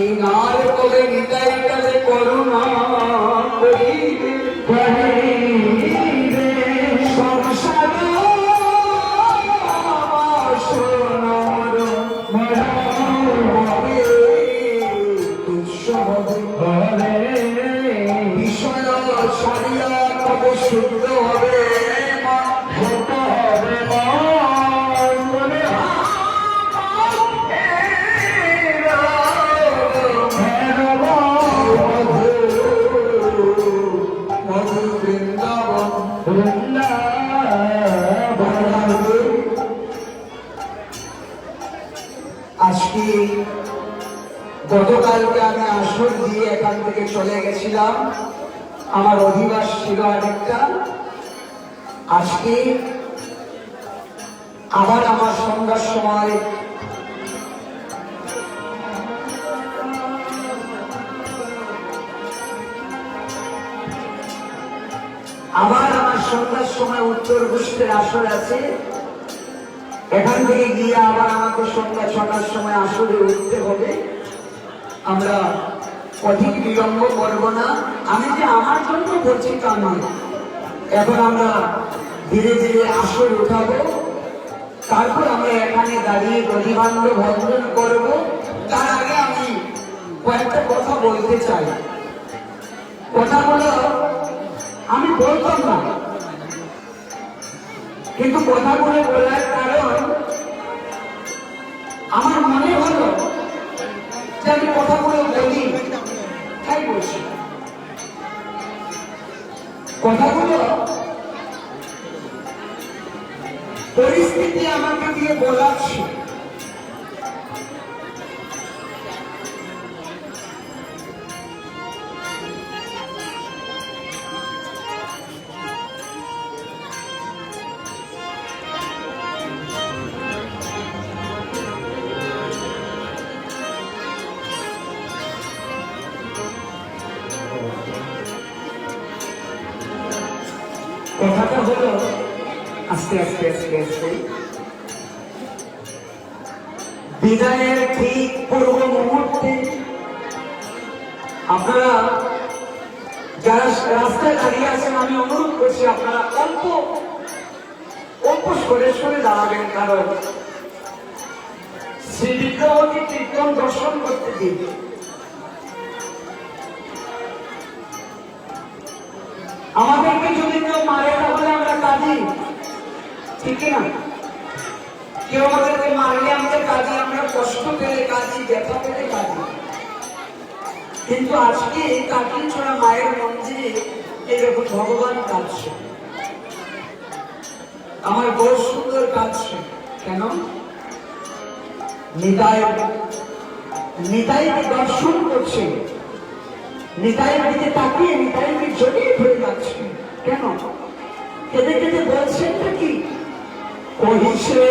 আর কবে নিতাই কালে করুণা করিবে সংসার বিষয় সারিয়া কবে শুদ্ধ হবে আজকে গতকালকে আমি আসর দিয়ে এখান থেকে চলে গেছিলাম, আমার অধিবাস ছিল আরেকটা। আজকে আবার আমার সন্ধ্যার সময় সন্ধ্যার সময় উত্তর গোষ্ঠীর আসর আছে। এখান থেকে গিয়ে আবার আমাকে সন্ধ্যা 6টার সময় আসরে উঠতে হবে। আমরা অধিক বিলম্ব করব না। আমি যে আমার জন্য বলছি তা নয়। এখন আমরা ধীরে ধীরে আসর উঠাবো, তারপর আমরা এখানে দাঁড়িয়ে প্রতিবান্ধ বন্ধন করব। তার আগে আমি কয়েকটা কথা বলতে চাই। কথাগুলো আমি বলতাম না, কিন্তু কথাগুলো বলার কারণ আমার মনে হলো যে আমি কথাগুলো বলি, তাই বলছি। কথাগুলো পরিস্থিতি আমাকে দিয়ে বলাচ্ছি। কথাটা হলো আস্তে আস্তে আস্তে আস্তে বিদায়ের ঠিক পূর্ব মুহূর্তে আপনারা যারা রাস্তায় দাঁড়িয়ে আছেন, আমি অনুরোধ করছি আপনারা অল্প অল্প সরে সরে দাঁড়াবেন, কারণ শ্রী বিদ্যাবতী কীর্তন দর্শন করতে দিন। আমাদেরকে যদি কেউ মারে তাহলে আমরা কাঁদি, ঠিক না? কেউ আমাদেরকে মারলে আমরা কাঁদি, আমরা কষ্ট পেলে কাঁদি, ব্যথা পেলে কাঁদি। কিন্তু আজকে কাকিছড়া মায়ের মন্দিরে এরকম ভগবান কাঁদছে, আমার বড় সুন্দর কাঁদছে। কেন? নিতাইকে দর্শন করছে, নিতাইয়ের দিকে তাকিয়ে নিতাইকে জড়িয়ে ধরে যাচ্ছে। কেন? কেঁদে কেঁদে বলছেন নাকি কহিছে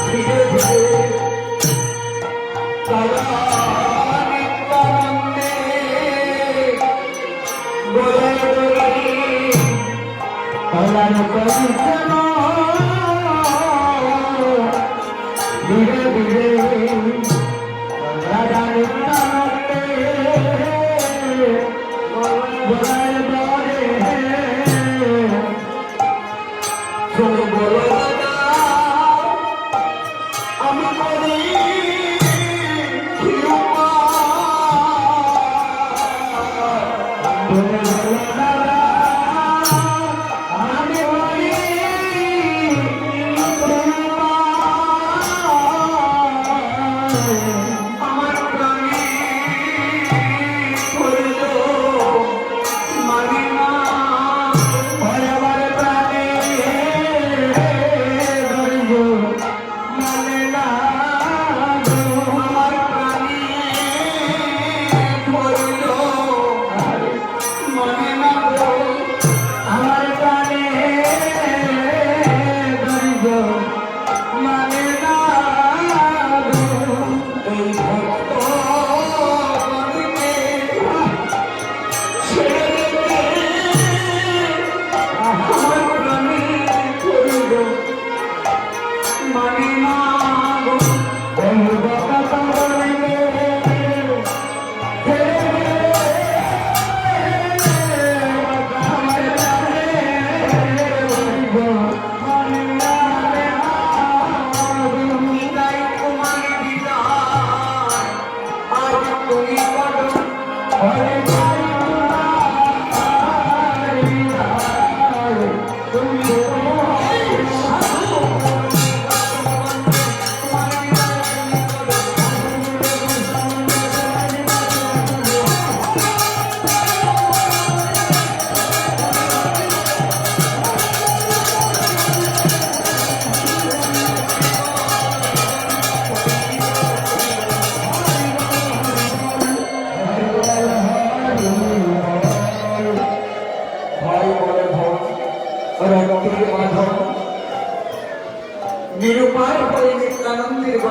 ধীরে ধীরে ধীরে ধীরে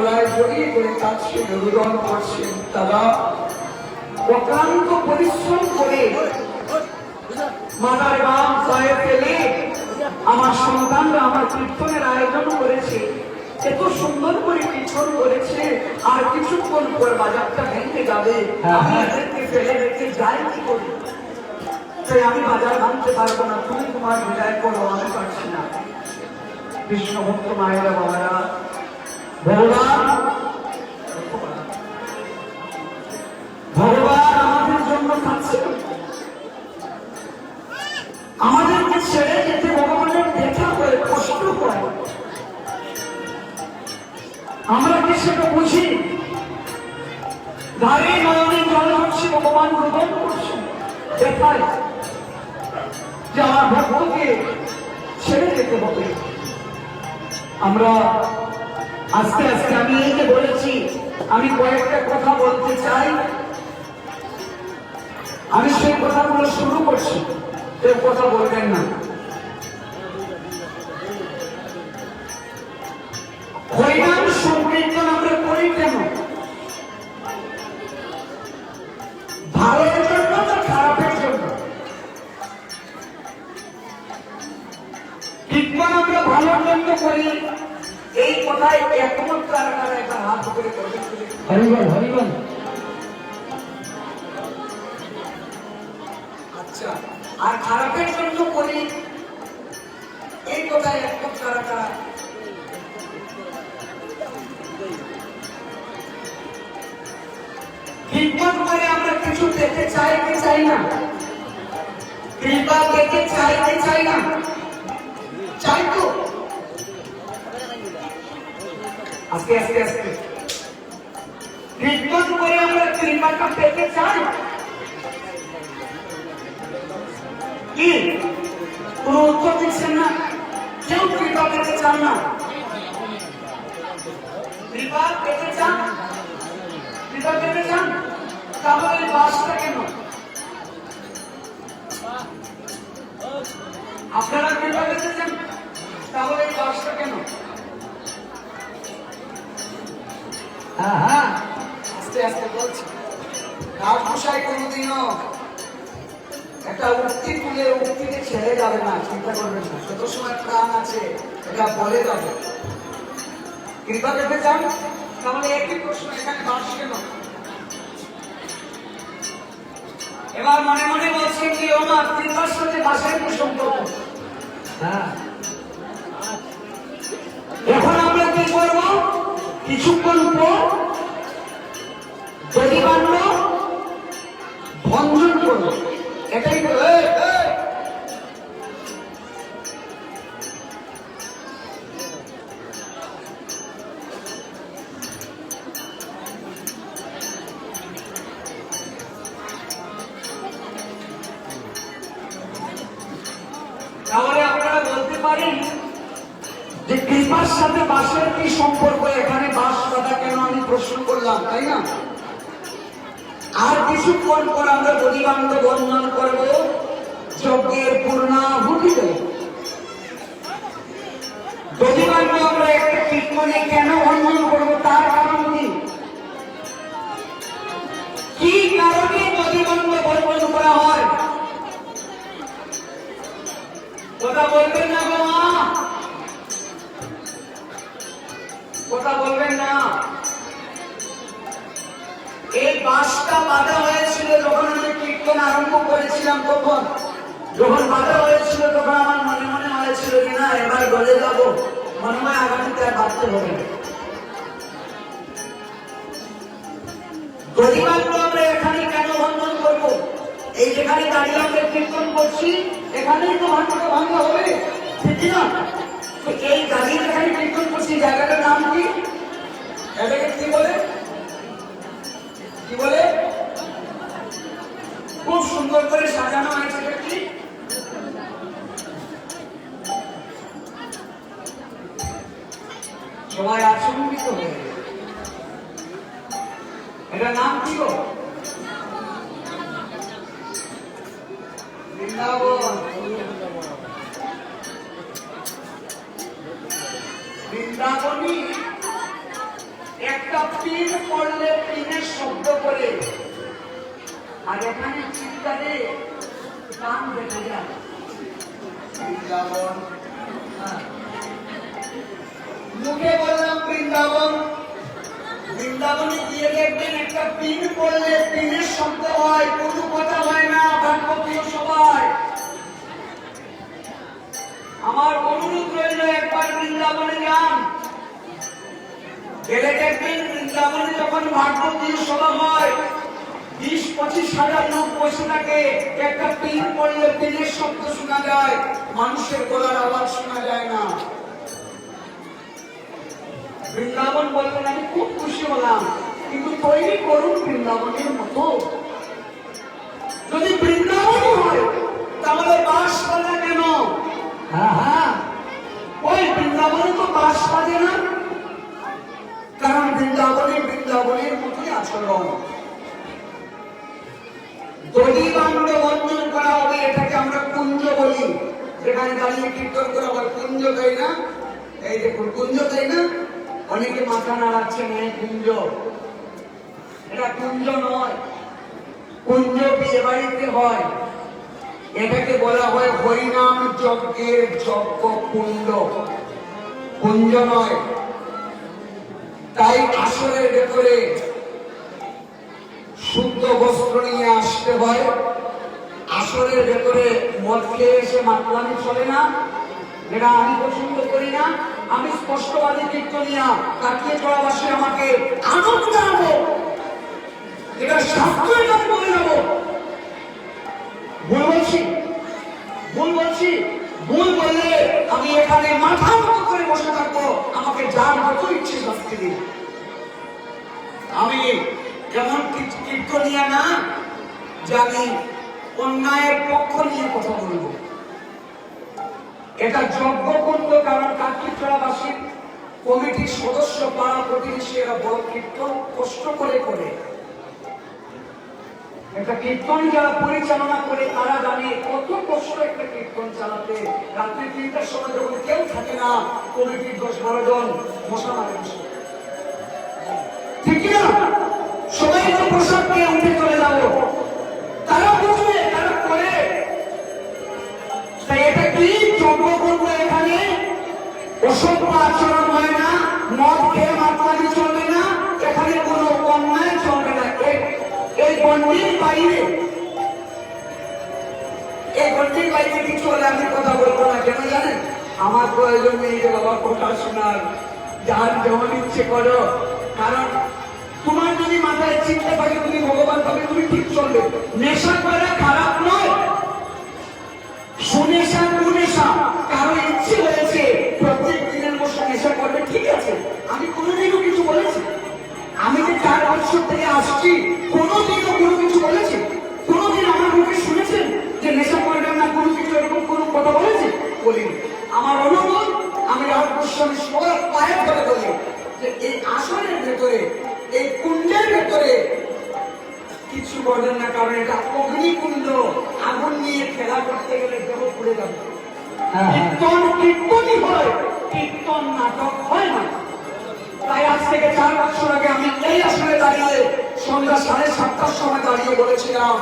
গলায় জড়িয়ে করে কাছে রুদন করছেন। দাদা অক্লান্ত পরিশ্রম করে মাতার গান পায়ে ফেলে আমার সন্তানরা আমার কীর্তনের আয়োজন করেছে, এত সুন্দর করে কীর্তন করেছে, আর কিছুক্ষণ পর বাজারটা ভেঙে যাবে, আমি এদেরকে ফেলে রেখে যাই কি করি? তাই আমি বাজার ভাঙতে পারবো না, তুমি তোমার বিদায় করো, আমি পারছি না। কৃষ্ণ ভক্ত মায়েরা বাবারা, ভগবান ভগবান আমাদের জন্য কাছে আমাদেরকে ছেড়ে যেতে ভগবানের দেখা করে কষ্ট হয়, আমরা কি সেটা বুঝি? ধারে নয়নে জল হচ্ছে, ভগবান রোদন করছেন, দেখায় যে আমার ভক্তকে ছেড়ে যেতে হবে। আমরা আস্তে আস্তে, আমি এই যে বলেছি, আমি কয়েকটা কথা বলতে চাই, আমি সেই কথাগুলো শুরু করছি, কেউ কথা বলবেন না। হরিনাম সংকীর্তন আমরা করি কেন? ভালোর জন্য না খারাপের জন্য? কীর্তন আমরা ভালোর জন্য করি, এই কথায় একমত কারা কারা একটা হাত করে করবেন? হরিবল হরিবল। আচ্ছা, আর খারাপের জন্য করি, এই কথায় একমত কারা কারা? কীর্তন করে আমরা কিছু পেতে চাই কি চাই না? কৃপা পেতে চাই কি চাই না? চাই তো। আস্তে আস্তে আস্তে কীর্তন করে আমরা কৃপাটা পেতে চাই কি? কোন উত্তর দিচ্ছেন না, কেউ কৃপা পেতে চান না। কৃপা পেতে চান, কৃপা পেতে চান, তাহলে বাসটা কেন? আপনারা কৃপা পেতে চান, তাহলে এই বাসটা কেন? হ্যাঁ হ্যাঁ, আস্তে আস্তে বলছি। রাজমশাই কোনদিনও একটা উক্তি তুলে উক্তিকে ছেড়ে যাবে না, চিন্তা করবেন না, যত সময় প্রাণ আছে এটা বলে যাবে। কৃপা পেতে চান, তাহলে একই প্রশ্ন, এখানে বাস কেন? এবার মনে মনে বলছেন কি, ও মা, কৃপার সাথে বাসের কি সম্পর্ক? হ্যাঁ, এখন আমরা কি করব? কিছুক্ষণ পর যদি বান্য ভঞ্জন করবো, এটাই তাহলে আপনারা বলতে পারেন যে কৃপার সাথে বাসের কি সম্পর্ক? এখানে বাস কথা কেন আমি প্রশ্ন করলাম, তাই না? আর কিছুক্ষণ পর আমরা বলিবাঙ্গ বন্ধন করব, যজ্ঞের পূর্ণাহুতি দেব। বলিবাঙ্গ আমরা একটা কীর্তনে কেন বন্ধন করব, তার কারণ কি? কি কারণে বলিবাঙ্গ বন্ধন করা হয়? কথা বলবেন না গো মা, কথা বলবেন না। এই বাসটা বাধা হয়েছিল যখন আমি কীর্তন আরম্ভ করেছিলাম, তখন যখন বাধা হয়েছিল তখন আমার মনে মনে হয়েছিল যে না, এবার বলে যাব, মনে হয় আগামীতে আর বাঁচতে হবে না। গরিবাগ্য আমরা এখানে কেন বন্ধন করবো? এই যেখানে দাঁড়িয়ে আমরা কীর্তন করছি, এখানেই তো ভাঙটা ভাঙা হবে, ঠিক না? তো এই দাঁড়িয়ে যেখানে কীর্তন করছি, জায়গাটার নাম কি? এটাকে কি বলে? কি বলে? খুব সুন্দর করে সাজানো হয়েছে, এটা কি? সবাই আচমকিত হয়ে গেল। এটার নাম কি গো? বৃন্দাবন। বৃন্দাবনী একটা পিন পড়লে পিনের শব্দ করে, আর এখানে চিৎকারে গান দেখা যায়। বৃন্দাবন, মুখে বললাম বৃন্দাবন, বৃন্দাবনে গিয়ে দেখবেন একটা পিন পড়লে পিনের শব্দ হয়, কোনো কথা হয় না। ভাগবতীয় সবাই আমার অনুরোধ রইল, একবার বৃন্দাবনে যান, গেলে দেখবেন বৃন্দাবনে যখন ভাগবতীয় সভা হয় 20-25 হাজার লোক বসে থাকে, একটা পিন পড়লে পিনের শব্দ শোনা যায়, মানুষের গলার আওয়াজ শোনা যায় না। বৃন্দাবন বলবেন আমি খুব খুশি হলাম, কিন্তু তৈরি করুন বৃন্দাবনের মতো। যদি বৃন্দাবন হয় তাহলে বাঁশ বাজা কেন? হ্যাঁ, ওই বৃন্দাবনে তো বাঁশ বাজে না, কারণ বৃন্দাবনের মতোই আচরণ। দড়ি বান্ড বন্ধন করা হবে, এটাকে আমরা কুঞ্জ বলি। যেখানে দাঁড়িয়ে কীর্তন করা হয় কুঞ্জ, তাই না? এই দেখুন কুঞ্জ, তাই না? অনেকে মাথা নাড়াচ্ছেন, এই কুঞ্জ। এটা কুঞ্জ নয়, কুঞ্জ বিয়ে বাড়িতে হয়। এটাকে বলা হয় হরিনাম যজ্ঞের যজ্ঞ কুণ্ড, কুঞ্জ নয়। তাই আসরের ভেতরে শুদ্ধ বস্ত্র নিয়ে আসতে হয়। আসরের ভেতরে মদ খেয়ে এসে মাতলামি চলে না, যেটা আমি পছন্দ করি না। আমি স্পষ্টবাদী কীর্তনিয়া, কাটিয়ে চড়াবাসী আমাকে আনন্দ জানাবো, এটা শাস্ত্রের কাছে বলে যাবো। ভুল বলছি? ভুল বললে আমি এখানে মাথা মতো করে বসে থাকবো, আমাকে যার মতো ইচ্ছে শাস্তি দিন। আমি যেমন কীর্তনিয়া না, জানি অন্যায়ের পক্ষ নিয়ে কথা বলবো। এটা যজ্ঞকুণ্ড, কারণ কাটিচড়াবাসীর কমিটির সদস্য, পাড়া প্রতিবেশী, এরা বড় কীর্তন কষ্ট করে করে। একটা কীর্তন যারা পরিচালনা করে তারা জানে কত কষ্ট একটা কীর্তন চালাতে। রাত্রি 3টার সময় যখন কেউ থাকে না, কমিটির 10-12 জন মশা মারে, ঠিক না? সবাই তো পোশাক নিয়ে উঠে চলে যাবো, তারা বুঝবে, তারা করে। তাই এটা কি যজ্ঞ করবো, এখানে অসভ্য আচরণ হয় না, মদ খেয়ে মাতলামি চলবে না, এখানে কোনো অন্যায় চলবে না। এই গণ্ডির বাইরে কিছু হলে আমি কথা বলবো না। কেন জানেন? আমার প্রয়োজন নেই যে বাবা কথা শোনার, যার যেমন ইচ্ছে করো। কারণ তোমার যদি মাথায় চিন্তা থাকে তুমি ভগবান পাবে, তুমি ঠিক চলবে। নেশা করা খারাপ নয়, সুনেশা কুনেশা। কারো ইচ্ছে হয়েছে প্রত্যেক দিনের বসে নেশা করবে, ঠিক আছে, আমি কোনোদিনও কিছু বলেছি? আমি যে 4 বছর থেকে আসছি, কোনোদিনও কোনো কিছু বলেছি? কোনোদিন আমার মুখে শুনেছেন যে নেশা করবেন না, কোনো কিছু এরকম কোনো কথা বলেছি? বলিনি। আমার অনুরোধ, আমি রাহুল গোস্বামী সবার পায়ে ধরে বলি যে এই আসনের ভেতরে, এই কুণ্ডের ভেতরে কিছু বলেন না, কারণ এটা অগ্নিকুণ্ড। আগুন নিয়ে খেলা করতে গেলে দেহ পুড়ে যাবে। কীর্তনই হয়, কীর্তন নাটক হয় না। তাই আজ থেকে 4 বছর আগে আমি এই আসনে দাঁড়িয়ে সন্ধ্যা 7:30টার সময় দাঁড়িয়ে বলেছিলাম,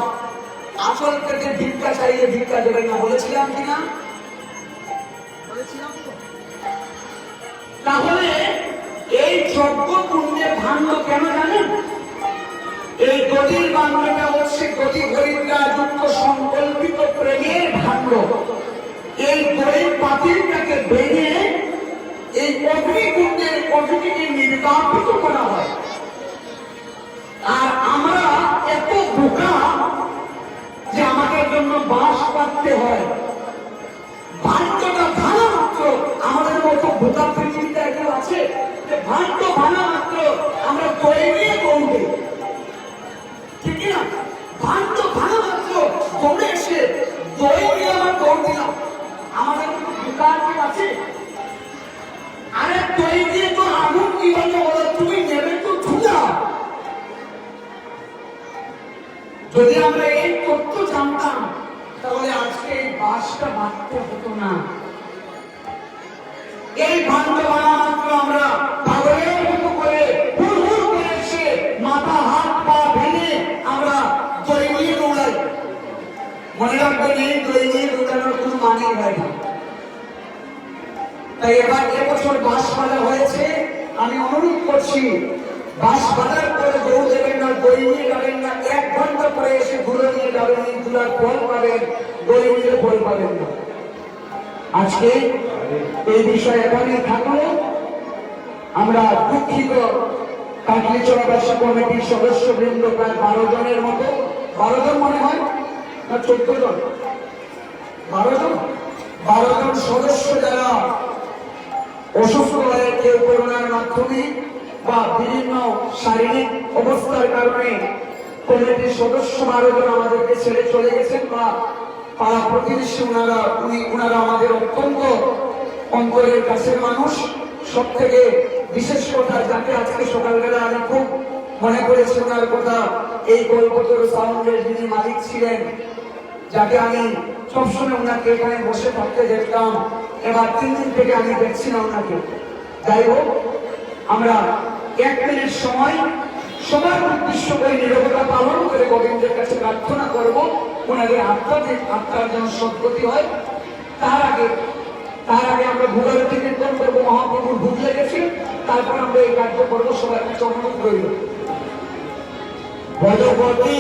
আসল থেকে ভিক্ষা চাইলে ভিক্ষা দেবেন না। বলেছিলাম কিনা? তাহলে এই যজ্ঞ পুণ্যের ভাণ্ড কেন জানেন? এই গদির ভাণ্ডটা হচ্ছে গদি হরিদ্রা যুক্ত সংকল্পিত প্রেমের ভাণ্ড। এই দড়ির পাতিলটাকে ভেঙে এই অগ্নিকুণ্ডের অগ্নিকে নির্বাপিত করা হয়। আর আমরা এত বোকা যে আমাদের জন্য বাঁশ কাটতে হয়। ভাণ্ডটা ভাঙা মাত্র, আমাদের মতো বোকা পৃথিবীতে একজন আছে যে ভাণ্ড ভাঙা মাত্র আমরা দড়ি নিয়ে দৌড়বে, ঠিক না? ভাণ্ড ভাঙা মাত্র দৌড়ে এসে দড়ি নিয়ে আমরা দৌড় দিলাম। আমাদের মতো বোকা আছে? আরে দড়ি দিয়ে তো আগুন কিভাবে বলো, তুমি নেবে তো ধুলা। যদি আমরা এই তথ্য জানতাম তাহলে আজকে এই বাসটা বাঁধতে হতো না। এই ভাণ্ড বানা মাত্র আমরা পাগলের মতো করে হুড় হুড় মনে রাখবেন এই দৈনিক উঠানোর কোনো মানে হয় না। তাই এবার এবছর বাঁশ বাঁধা হয়েছে, আমি অনুরোধ করছি বাঁশ বাঁধার পরে দৌ দেবেন না, দই নিয়ে যাবেন না, 1 ঘন্টা পরে এসে ধুলো নিয়ে যাবেন, ধুলার ফল পাবেন, দই নিয়ে ফল পাবেন না। আজকে এই বিষয় এখানেই থাকলো। আমরা দুঃখিত, কাটলিচড়াবাসী কমিটির সদস্য বৃন্দ প্রায় 12 জনের মতো, 12 জন মনে হয় না 14 জন, 12 জন সদস্য যারা অসুস্থ হয়ে কেউ করোনার মাধ্যমে বা বিভিন্ন শারীরিক অবস্থার কারণে কমিটির সদস্য 12 জন আমাদেরকে ছেড়ে চলে গেছেন, বা পাড়া প্রতিবেশী ওনারা আমাদের অত্যন্ত অন্তরের কাছের মানুষ। সব থেকে বিশেষ কথা, যাকে আজকে সকালবেলা আমি খুব মনে করেছি ওনার কথা, এই কলকাতার সাউন্ডের যিনি মালিক ছিলেন, যাকে আমি সবসময় ওনাকে এখানে বসে থাকতে দেখতাম, এবার 3 দিন থেকে আমি দেখছি না ওনাকে। যাই হোক, আমরা 1 মিনিট সময় সবার উদ্দেশ্য করে নীরবতা পালন করে গোবিন্দের কাছে প্রার্থনা করব ওনাদের আত্মার যেন সদ্গতি হয়। তার আগে আমরা ভোগারতি কীর্তন করবো, মহাপ্রভুর ভোগ লেগেছে, তারপর আমরা এই কার্য করবো। সবার কাছে অনুরোধ রইল। ভগবতী